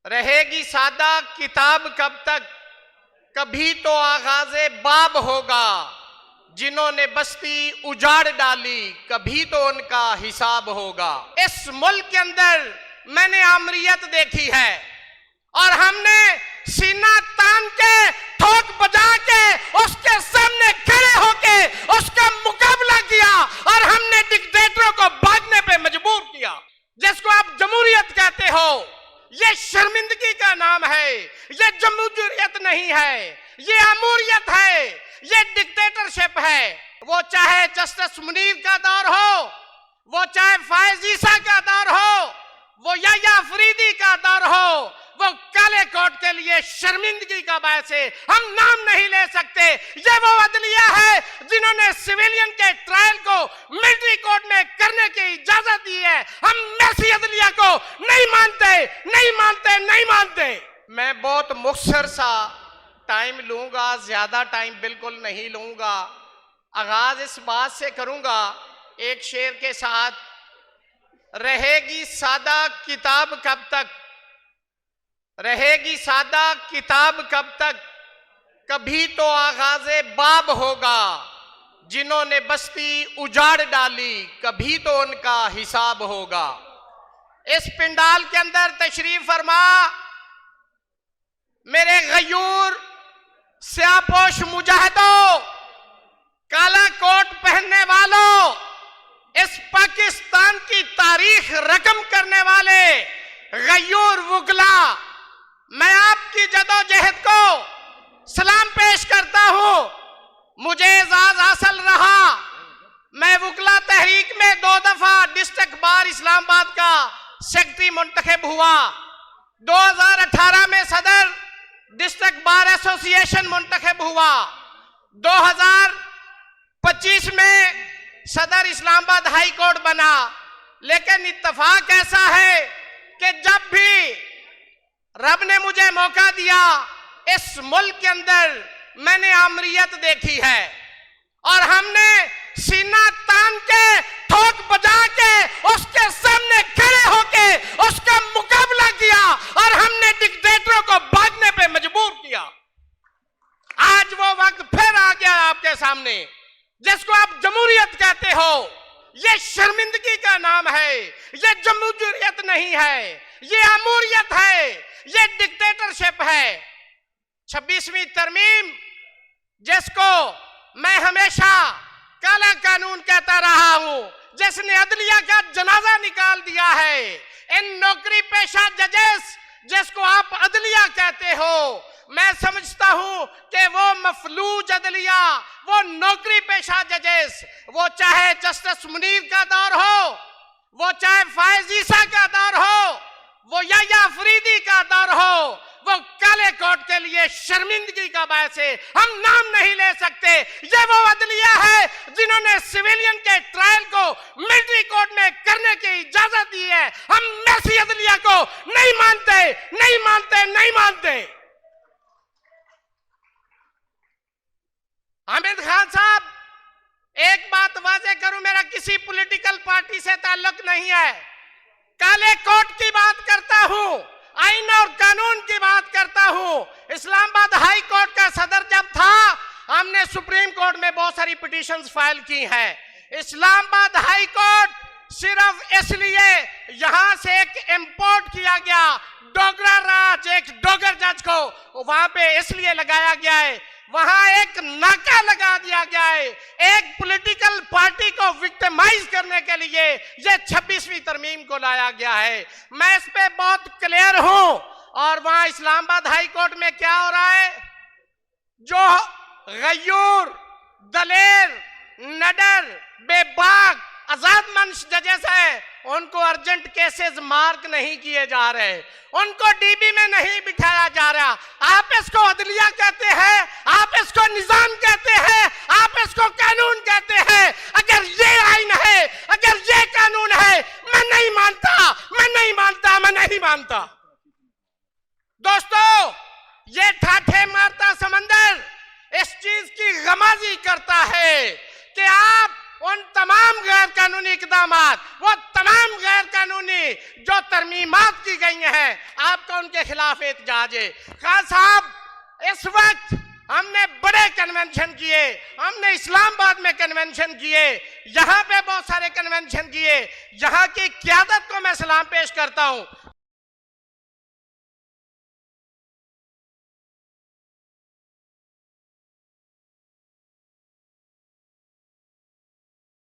रहेगी सादा किताब कब तक, कभी तो आगाज़े बाब होगा। जिन्होंने बस्ती उजाड़ डाली, कभी तो उनका हिसाब होगा। इस मुल्क के अंदर मैंने आमरीयत देखी है और हमने सीना तान के ठोक बजा के उसके सामने खड़े होके उसका मुकाबला किया और हमने डिक्टेटरों को भागने पे मजबूर किया। जिसको आप जमहूरियत कहते हो, ये शर्मिंदगी का नाम है, ये जमहूरियत नहीं है, ये अमूरियत है, ये डिक्टेटरशिप है। वो चाहे जस्टिस मुनीर का दौर हो, वो चाहे फायज ईसा का दौर हो, वो याया फरीदी का दौर हो, वो काले कोट के लिए शर्मिंदगी का बायस है। हम नाम नहीं ले सकते। ये वो अदलिया है जिन्होंने सिविलियन के ट्रायल को मिलिट्री कोर्ट में करने की इजाजत दी है। हम ऐसी अदलिया को नहीं मानते, नहीं मानते, नहीं मानते। मैं बहुत मुख्तसर सा टाइम लूंगा, ज्यादा टाइम बिल्कुल नहीं लूंगा। आगाज इस बात से करूंगा एक शेर के साथ। रहेगी सादा किताब कब तक, रहेगी सादा किताब कब तक, कभी तो आगाज़े बाब होगा। जिन्होंने बस्ती उजाड़ डाली, कभी तो उनका हिसाब होगा। इस पिंडाल के अंदर तशरीफ फरमा मेरे गयूर स्यापोश मुजाहिदों, काला कोट पहनने वालों, इस पाकिस्तान की तारीख रकम करने वाले गयूर वुकला, मैं आपकी जदोजहद को सलाम पेश करता हूं। मुझे एजाज हासिल रहा, मैं वुकला तहरीक में 2 दफा डिस्ट्रिक्ट बार इस्लामाबाद का सेक्रेटरी मुंतखब हुआ। 2018 में सदर डिस्ट्रिक्ट बार एसोसिएशन मुंतखब हुआ। 2025 में सदर इस्लामाबाद हाई कोर्ट बना। लेकिन इत्तफाक ऐसा है कि जब भी रब ने मुझे मौका दिया, इस मुल्क के अंदर मैंने आमरीयत देखी है और हमने सीना तान के ठोक बजा के उसके सामने खड़े होके उसका मुकाबला किया और हमने डिक्टेटरों को भागने पे मजबूर किया। आज वो वक्त फिर आ गया आपके सामने। जिसको आप जमहूरियत कहते हो, ये शर्मिंदगी का नाम है, ये जमहूरियत नहीं है, ये अमूरियत है, ये डिक्टेटरशिप है। 26वीं तरमीम, जिसको मैं हमेशा काला कानून कहता रहा हूं, जिसने अदलिया का जनाजा निकाल दिया है। इन नौकरी पेशा जजेस जिसको आप अदलिया कहते हो, मैं समझता हूं कि वो मफलूज अदलिया, वो नौकरी पेशा जजेस, वो चाहे जस्टिस मुनीर का दौर हो, वो चाहे फायज ईसा का दौर हो, वो याया फरीदी का दौर हो, वो काले कोट के लिए शर्मिंदगी का बायस है। हम नाम नहीं ले सकते। ये वो अदलिया है जिन्होंने सिविलियन के ट्रायल को मिलिट्री कोर्ट में करने की इजाजत दी है। हम ऐसी अदलिया को नहीं मानते, नहीं मानते, नहीं मानते। हामिद खान साहब, एक बात वाज़ेह करूं, मेरा किसी पॉलिटिकल पार्टी से ताल्लुक नहीं है। काले कोट की बात करता हूं, आईन और कानून की बात करता हूं। इस्लामाबाद हाई कोर्ट का सदर जब था, हमने सुप्रीम कोर्ट में बहुत सारी पिटीशंस फाइल की हैं। इस्लामाबाद हाई कोर्ट सिर्फ इसलिए यहां से एक इंपोर्ट किया गया डोगरा राज, एक डोगर जज को वहां पे इसलिए लगाया गया है, वहां एक नाका लगा दिया गया है एक पॉलिटिकल पार्टी को विक्टिमाइज करने के लिए। ये 26वीं तरमीम को लाया गया है। मैं इस पे बहुत क्लियर हूं। और वहां इस्लामाबाद हाई कोर्ट में क्या हो रहा है, जो गयूर, दलेर, नडर, बेबाक, आजाद मंच जजेस है, उनको अर्जेंट केसेस मार्क नहीं किए जा रहे, उनको डीबी में नहीं बिठाया जा रहा। आप इसको अदलिया कहते हैं, आप इसको निजाम कहते हैं, आप इसको कानून कहते हैं। अगर ये आईन है, अगर ये कानून है, मैं नहीं मानता, मैं नहीं मानता, मैं नहीं मानता। दोस्तों, ये ठाठे मारता समंदर इस चीज की गमाजी करता है कि आप उन तमाम गैर कानूनी इकदामात, वो तमाम गैर कानूनी जो तरमीमात की गई हैं, आपका उनके खिलाफ एहतजाज है। खान साहब, इस वक्त हमने बड़े कन्वेंशन किए, हमने इस्लामाबाद में कन्वेंशन किए, यहाँ पे बहुत सारे कन्वेंशन किए। यहाँ की क़यादत को मैं सलाम पेश करता हूँ।